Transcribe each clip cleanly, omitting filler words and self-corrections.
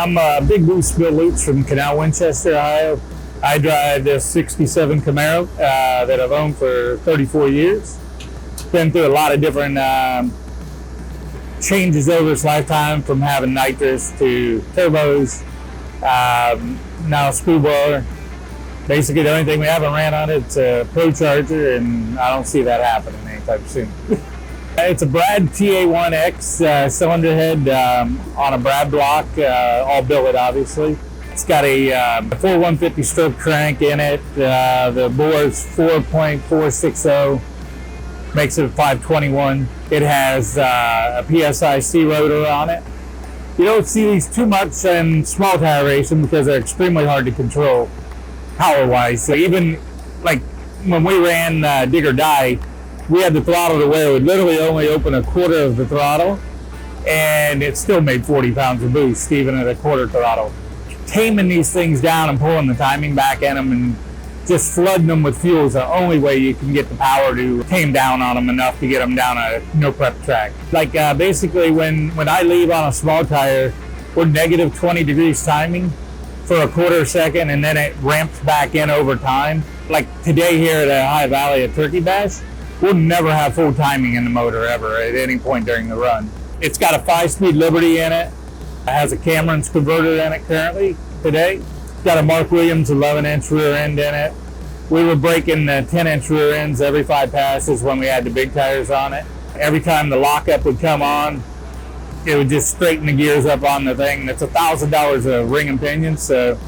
I'm Big Boost Bill Lutz from Canal, Winchester, Ohio. I drive this 67 Camaro that I've owned for 34 years. Been through a lot of different changes over its lifetime, from having nitrous to turbos, now spool blower. Basically, the only thing we haven't ran on it's a Pro Charger, and I don't see that happening anytime soon. It's a Brad TA1X cylinder head on a Brad block, all billet obviously. It's got a 4150 stroke crank in it. The bore is 4.460, makes it a 521. It has a PSI-C rotor on it. You don't see these too much in small tire racing because they're extremely hard to control power-wise. So even like when we ran Dig or Die, we had the throttle to where it would literally only open a quarter of the throttle, and it still made 40 pounds of boost, even at a quarter throttle. Taming these things down and pulling the timing back in them and just flooding them with fuel is the only way you can get the power to tame down on them enough to get them down a no prep track. Like basically when I leave on a small tire, we're negative 20 degrees timing for a quarter second, and then it ramps back in over time. Like today here at High Valley at Turkey Bash, we'll never have full timing in the motor ever at any point during the run. It's got a 5-speed Liberty in it. It has a Cameron's converter in it currently today. It's got a Mark Williams 11-inch rear end in it. We were breaking the 10-inch rear ends every 5 passes when we had the big tires on it. Every time the lockup would come on, it would just straighten the gears up on the thing. That's $1,000 a ring and pinion. So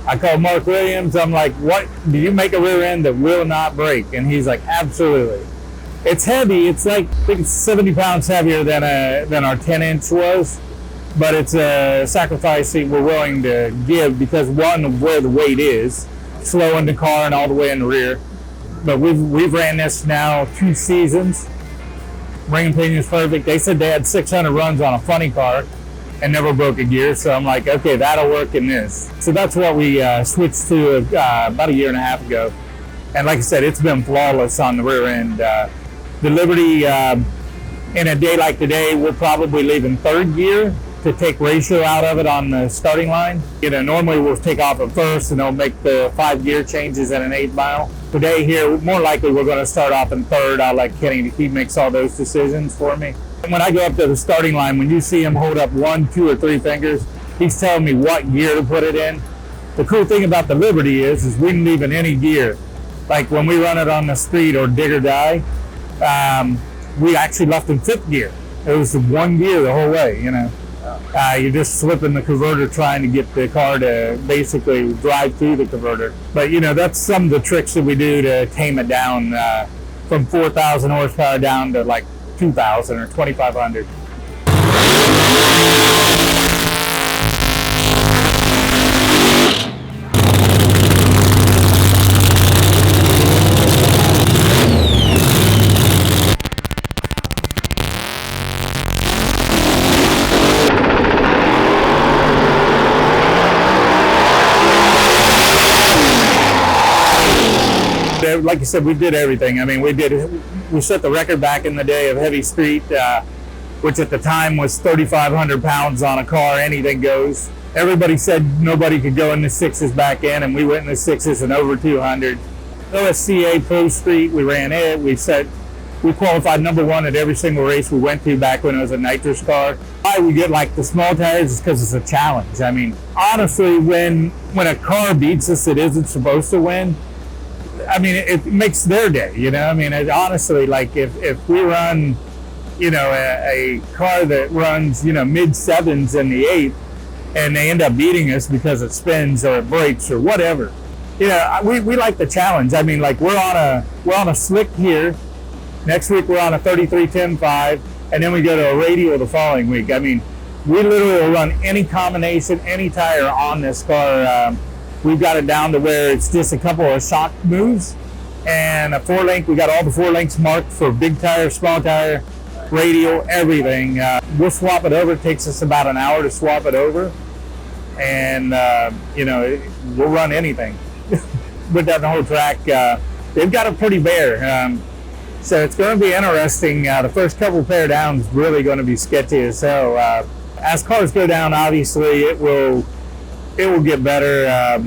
I called Mark Williams. I'm like, what, do you make a rear end that will not break? And he's like, absolutely. It's heavy. It's like, I think it's 70 pounds heavier than our 10-inch was, but it's a sacrifice that we're willing to give because, one, of where the weight is, slowing the car and all the way in the rear. But we've ran this now 2 seasons. Ring and pinion is perfect. They said they had 600 runs on a funny car and never broke a gear. So I'm like, okay, that'll work in this. So that's what we switched to about a year and a half ago. And like I said, it's been flawless on the rear end. The Liberty, in a day like today, we're probably leaving 3rd gear to take ratio out of it on the starting line. You know, normally we'll take off at 1st and they'll make the 5 gear changes in an 8 mile. Today here, more likely we're going to start off in 3rd. I'll let Kenny, he makes all those decisions for me. And when I go up to the starting line, when you see him hold up 1, 2, or 3 fingers, he's telling me what gear to put it in. The cool thing about the Liberty is we can leave in any gear. Like when we run it on the street or Dig or Die, we actually left in 5th gear. It was the 1 gear the whole way, you know. You're just flipping the converter trying to get the car to basically drive through the converter. But, you know, that's some of the tricks that we do to tame it down from 4,000 horsepower down to like 2,000 or 2,500. Like I said, we did everything. I mean, we set the record back in the day of heavy street, which at the time was 3,500 pounds on a car, anything goes. Everybody said nobody could go in the 6s back in, and we went in the 6s and over 200. OSCA Pro Street, we ran it. We qualified #1 at every single race we went to back when it was a nitrous car. Why we get like the small tires is because it's a challenge. I mean, honestly, when a car beats us, it isn't supposed to win. I mean, it makes their day, you know. I mean, honestly, like if we run, you know, a car that runs, you know, mid-7s in the 8th, and they end up beating us because it spins or it breaks or whatever, you know, we like the challenge. I mean, like we're on a slick here. Next week we're on a 33-10-5, and then we go to a radial the following week. I mean, we literally will run any combination, any tire on this car. We've got it down to where it's just a couple of shock moves and a 4-link. We got all the 4 links marked for big tire, small tire, radial, everything. We'll swap it over. It takes us about an hour to swap it over. And, you know, we'll run anything. Put down the whole track. They've got it pretty bare. So it's going to be interesting. The first couple pair downs really going to be sketchy as hell. as cars go down, obviously it will get better.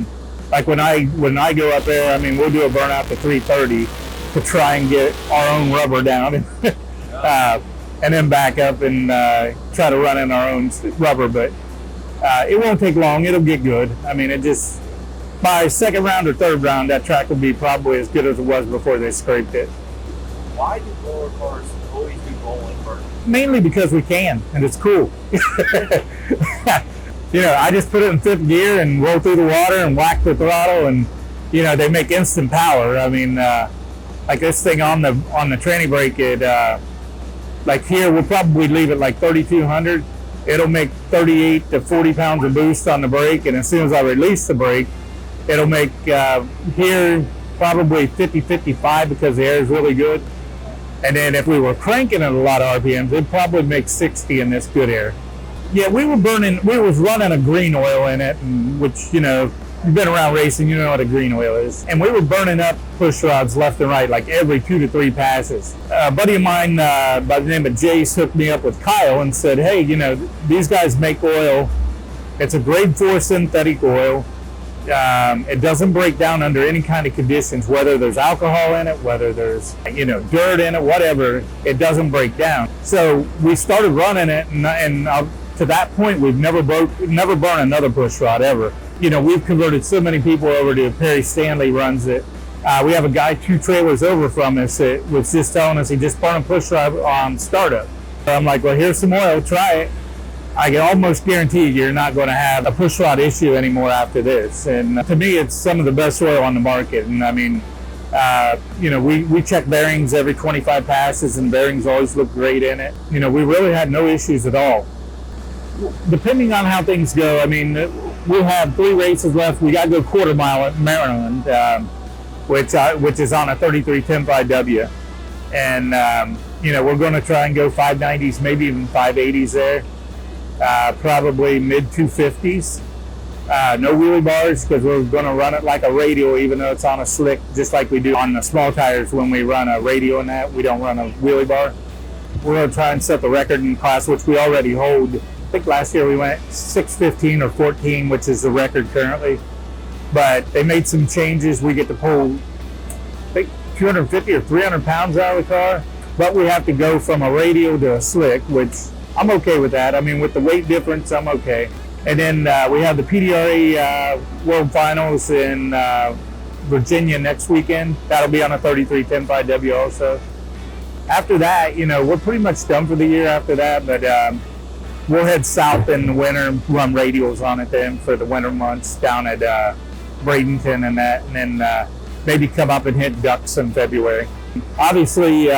Like when I go up there, I mean, we'll do a burnout to 330 to try and get our own rubber down, and then back up and try to run in our own rubber. But it won't take long. It'll get good. I mean, it just, by second round or third round, that track will be probably as good as it was before they scraped it. Why do roller cars always do rolling first? Mainly because we can, and it's cool. You know, I just put it in fifth gear and roll through the water and whack the throttle, and you know, they make instant power. I mean, like this thing on the tranny brake, it like here we'll probably leave it like 3,200. It'll make 38 to 40 pounds of boost on the brake, and as soon as I release the brake, it'll make here probably 50, 55 because the air is really good. And then if we were cranking at a lot of RPMs, it'd probably make 60 in this good air. Yeah, we was running a green oil in it, which, you know, you've been around racing, you know what a green oil is. And we were burning up push rods left and right, like every 2 to 3 passes. A buddy of mine by the name of Jace hooked me up with Kyle and said, hey, you know, these guys make oil. It's a grade 4 synthetic oil. It doesn't break down under any kind of conditions, whether there's alcohol in it, whether there's, you know, dirt in it, whatever, it doesn't break down. So we started running it, and to that point, we've never burned another push rod ever. You know, we've converted so many people over to Perry Stanley runs it. We have a guy 2 trailers over from us that was just telling us he just burned a push rod on startup. So I'm like, well, here's some oil, try it. I can almost guarantee you're not going to have a push rod issue anymore after this. And to me, it's some of the best oil on the market. And I mean, you know, we check bearings every 25 passes, and bearings always look great in it. You know, we really had no issues at all. Depending on how things go, I mean, we'll have 3 races left. We got to go quarter mile at Maryland, which is on a 33.10.5W. And, you know, we're going to try and go 590s, maybe even 580s there. Probably mid 250s. No wheelie bars, because we're going to run it like a radial, even though it's on a slick, just like we do on the small tires when we run a radial in that. We don't run a wheelie bar. We're going to try and set the record in class, which we already hold. I think last year we went 6:15 or 14, which is the record currently. But they made some changes. We get to pull, I think, 250 or 300 pounds out of the car. But we have to go from a radial to a slick, which I'm okay with that. I mean, with the weight difference, I'm okay. And then we have the PDRA World Finals in Virginia next weekend. That'll be on a 33.10.5W also. After that, you know, we're pretty much done for the year after that, but we'll head south in the winter, run radials on it then for the winter months down at Bradenton and that, and then maybe come up and hit Ducks in February. Obviously,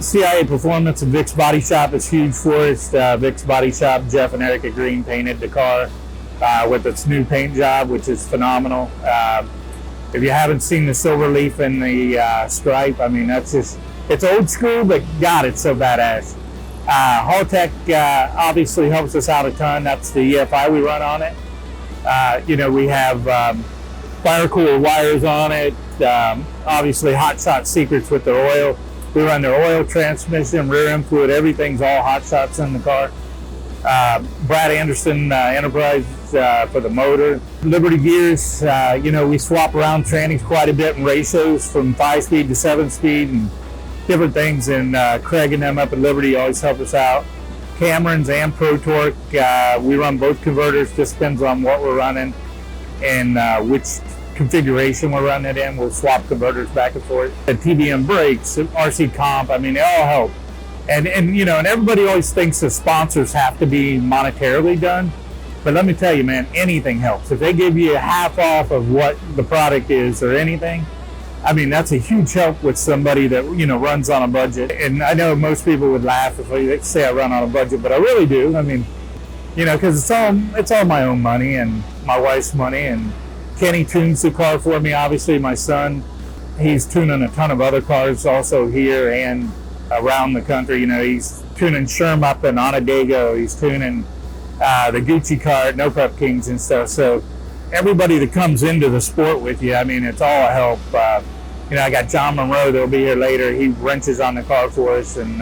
CIA Performance and Vic's Body Shop is huge for us. Vic's Body Shop, Jeff and Erica Green painted the car with its new paint job, which is phenomenal. If you haven't seen the silver leaf and the stripe, I mean, that's just, it's old school, but God, it's so badass. Haltech obviously helps us out a ton. That's the EFI we run on it. You know, we have fire cooler wires on it. Obviously, Hot Shot secrets with their oil. We run their oil, transmission, rear end fluid, everything's all Hot Shots in the car. Brad Anderson Enterprise for the motor. Liberty gears, you know, we swap around trannies quite a bit in ratios from 5-speed to 7-speed and different things, and Craig and them up at Liberty always help us out. Camerons and Pro Torque, we run both converters, just depends on what we're running and which configuration we're running it in. We'll swap converters back and forth. The TBM brakes, RC Comp, I mean, they all help. And you know, and everybody always thinks the sponsors have to be monetarily done, but let me tell you, man, anything helps. If they give you half off of what the product is or anything, I mean, that's a huge help with somebody that, you know, runs on a budget. And I know most people would laugh if they say I run on a budget, but I really do. I mean, you know, because it's all my own money and my wife's money. And Kenny tunes the car for me. Obviously, my son, he's tuning a ton of other cars also here and around the country. You know, he's tuning Sherm up in Onondaga. He's tuning the Gucci car at No Prep Kings and stuff. So everybody that comes into the sport with you, I mean, it's all a help. You know, I got John Monroe that'll be here later. He wrenches on the car for us, and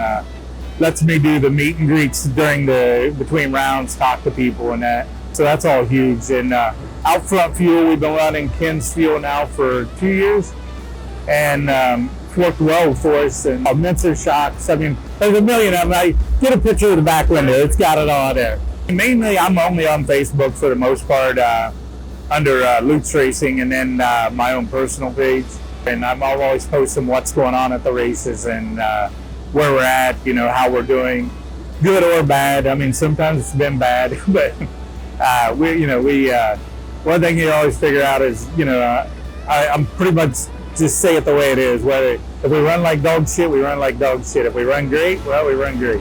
lets me do the meet and greets between rounds, talk to people and that. So that's all huge. And out front fuel, we've been running Ken's fuel now for 2 years, and it's worked well for us. And Mincer shocks, I mean, there's a million of them. I get a picture of the back window, it's got it all there. Mainly, I'm only on Facebook for the most part, under Lutz Racing, and then my own personal page. And I'm always posting what's going on at the races and where we're at, you know, how we're doing, good or bad. I mean, sometimes it's been bad, but one thing you always figure out is, you know, I'm pretty much just say it the way it is. Whether if we run like dog shit, we run like dog shit. If we run great, well, we run great.